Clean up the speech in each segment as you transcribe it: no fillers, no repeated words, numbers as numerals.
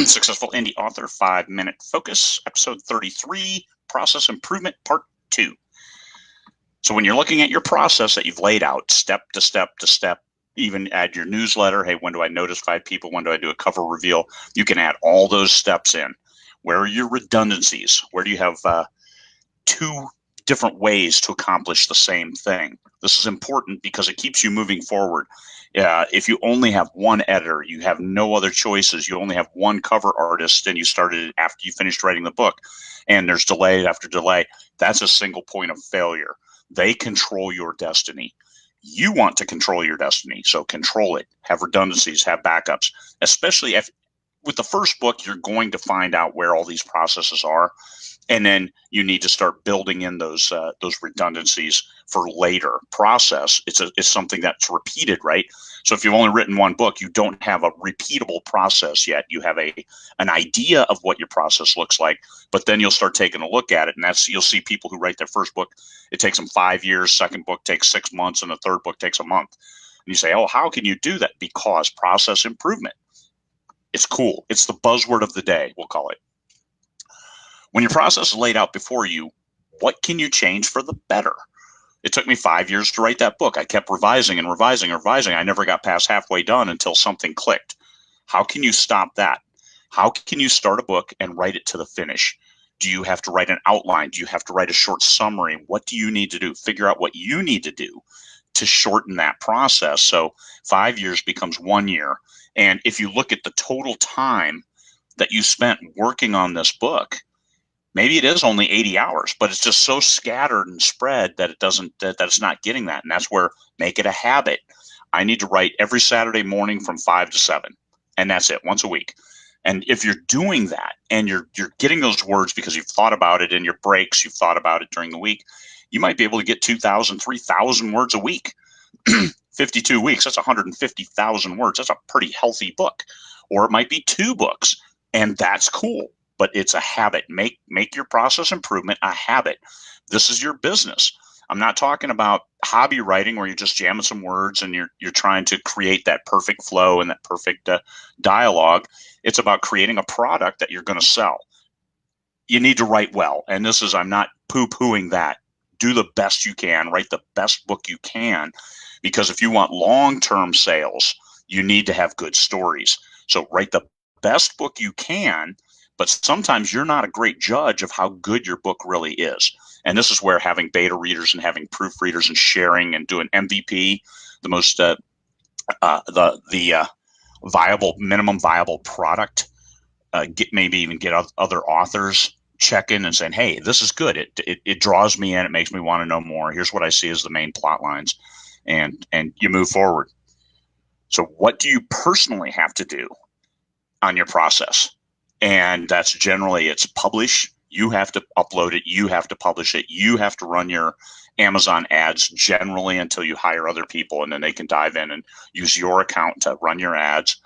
Successful Indie Author 5-Minute Focus, Episode 33, Process Improvement, Part 2. So when you're looking at your process that you've laid out, step to step to step, even add your newsletter, hey, when do I notify people? When do I do a cover reveal? You can add all those steps in. Where are your redundancies? Where do you have two different ways to accomplish the same thing? This is important because it keeps you moving forward. If you only have one editor, you have no other choices, you only have one cover artist, and you started after you finished writing the book, and there's delay after delay, that's a single point of failure. They control your destiny. You want to control your destiny, so control it. Have redundancies, have backups, especially if with the first book, you're going to find out where all these processes are. And then you need to start building in those redundancies for later process. It's something that's repeated, right? So if you've only written one book, you don't have a repeatable process yet. You have an idea of what your process looks like, but then you'll start taking a look at it. And you'll see people who write their first book, it takes them 5 years, second book takes 6 months, and the third book takes a month. And you say, oh, how can you do that? Because process improvement. It's cool. It's the buzzword of the day, we'll call it. When your process is laid out before you, what can you change for the better? It took me 5 years to write that book. I kept revising and revising and revising. I never got past halfway done until something clicked. How can you stop that? How can you start a book and write it to the finish? Do you have to write an outline? Do you have to write a short summary? What do you need to do? Figure out what you need to do to shorten that process. So 5 years becomes 1 year. And if you look at the total time that you spent working on this book, maybe it is only 80 hours, but it's just so scattered and spread that that it's not getting that. And that's where make it a habit. I need to write every Saturday morning from 5 to 7. And that's it, once a week. And if you're doing that and you're getting those words because you've thought about it in your breaks, you've thought about it during the week, you might be able to get 2,000, 3,000 words a week. 52 weeks, that's 150,000 words. That's a pretty healthy book. Or it might be 2 books, and that's cool. But it's a habit. Make your process improvement a habit. This is your business. I'm not talking about hobby writing where you're just jamming some words and you're trying to create that perfect flow and that perfect dialogue. It's about creating a product that you're going to sell. You need to write well. And I'm not poo-pooing that. Do the best you can. Write the best book you can. Because if you want long-term sales, you need to have good stories. So write the best book you can. But sometimes you're not a great judge of how good your book really is. And this is where having beta readers and having proofreaders and sharing and doing MVP, the most viable, minimum viable product, maybe even get other authors check in and saying, hey, this is good. It draws me in. It makes me want to know more. Here's what I see as the main plot lines. And you move forward. So what do you personally have to do on your process? And that's generally it's publish. You have to upload it. You have to publish it. You have to run your Amazon ads generally until you hire other people, and then they can dive in and use your account to run your ads.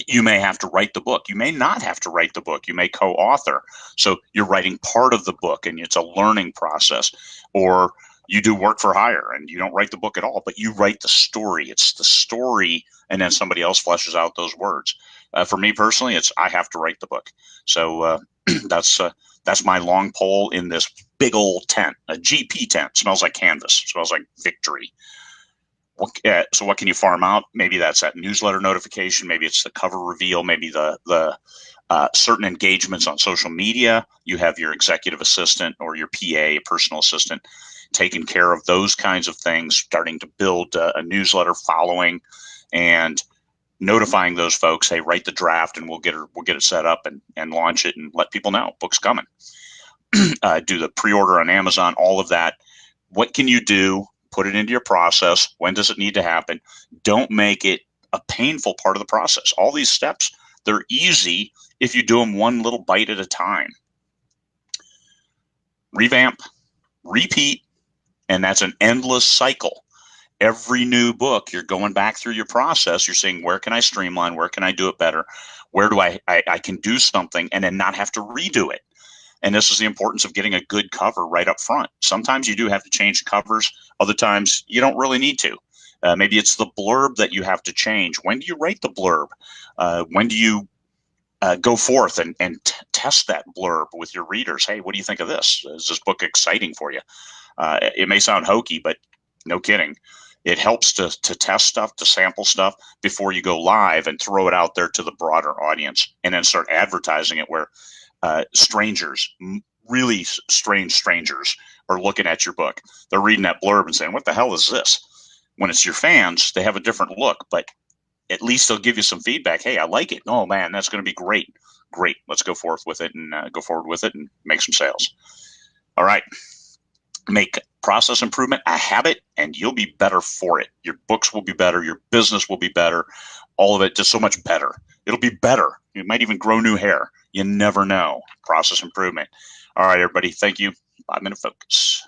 You may have to write the book. You may not have to write the book. You may co-author. So you're writing part of the book, and it's a learning process. Or you do work for hire and you don't write the book at all, but you write the story. It's the story, and then somebody else fleshes out those words. For me personally, I have to write the book. So that's my long pole in this big old tent, a GP tent. Smells like canvas. Smells like victory. So what can you farm out? Maybe that's that newsletter notification. Maybe it's the cover reveal. Maybe the certain engagements on social media. You have your executive assistant or your PA, personal assistant, taking care of those kinds of things, starting to build a newsletter following and notifying those folks, hey, write the draft and we'll get it set up and launch it and let people know book's coming. Do the pre-order on Amazon, all of that. What can you do? Put it into your process. When does it need to happen? Don't make it a painful part of the process. All these steps, they're easy if you do them one little bite at a time. Revamp, repeat, and that's an endless cycle. Every new book, you're going back through your process. You're saying, where can I streamline? Where can I do it better? Where do I can do something and then not have to redo it? And this is the importance of getting a good cover right up front. Sometimes you do have to change covers. Other times you don't really need to. Maybe it's the blurb that you have to change. When do you write the blurb? When do you go forth and test that blurb with your readers? Hey, what do you think of this? Is this book exciting for you? It may sound hokey, but no kidding. It helps to test stuff, to sample stuff before you go live and throw it out there to the broader audience, and then start advertising it where strangers, really strange strangers, are looking at your book. They're reading that blurb and saying, what the hell is this? When it's your fans, they have a different look, but at least they'll give you some feedback. Hey, I like it. Oh man, that's going to be great. Great. Let's go forth with it and go forward with it and make some sales. All right. Make process improvement a habit and you'll be better for it. Your books will be better. Your business will be better. All of it just so much better. It'll be better. You might even grow new hair. You never know. Process improvement. All right, everybody. Thank you. 5 Minute Focus.